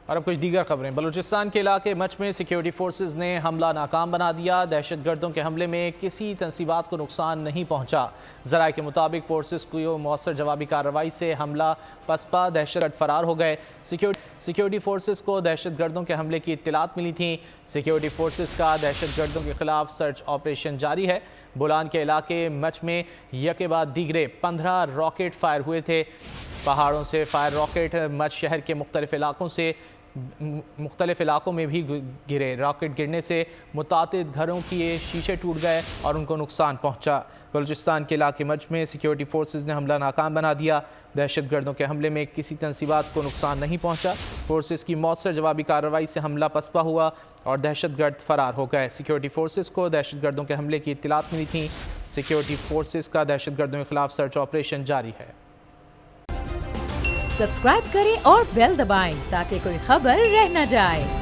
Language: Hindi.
और अब कुछ दीगर खबरें। बलूचिस्तान के इलाके मच में सिक्योरिटी फोर्सेज ने हमला नाकाम बना दिया। दहशतगर्दों के हमले में किसी तंसीबात को नुकसान नहीं पहुंचा। ज़राए के मुताबिक फोर्सेज को मौसर जवाबी कार्रवाई से हमला पसपा दहशतगर्द फरार हो गए। सिक्योरिटी फोर्सेज को दहशतगर्दों के हमले की इत्तलात मिली थी। सिक्योरिटी फोर्सेज का दहशतगर्दों के खिलाफ सर्च ऑपरेशन जारी है। बोलान के इलाके मच में यके बाद दीगरे 15 रॉकेट फायर हुए थे। पहाड़ों से फायर रॉकेट मच शहर के मुख्तलिफ इलाकों में भी गिरे। रॉकेट गिरने से मुतातिद घरों के शीशे टूट गए और उनको नुकसान पहुंचा। बलूचिस्तान के इलाके मच में सिक्योरिटी फोर्सेज ने हमला नाकाम बना दिया। दहशतगर्दों के हमले में किसी तंसीबात को नुकसान नहीं पहुंचा। फोर्सेज की मौसर जवाबी कार्रवाई से हमला पसपा हुआ और दहशतगर्द फरार हो गए। सिक्योरिटी फोर्सेज को दहशतगर्दों के हमले की इत्तलात मिली थी। सिक्योरिटी फोर्सेज का दहशतगर्दों के खिलाफ सर्च ऑपरेशन जारी है। सब्सक्राइब करें और बेल दबाएं ताकि कोई खबर रह न जाए।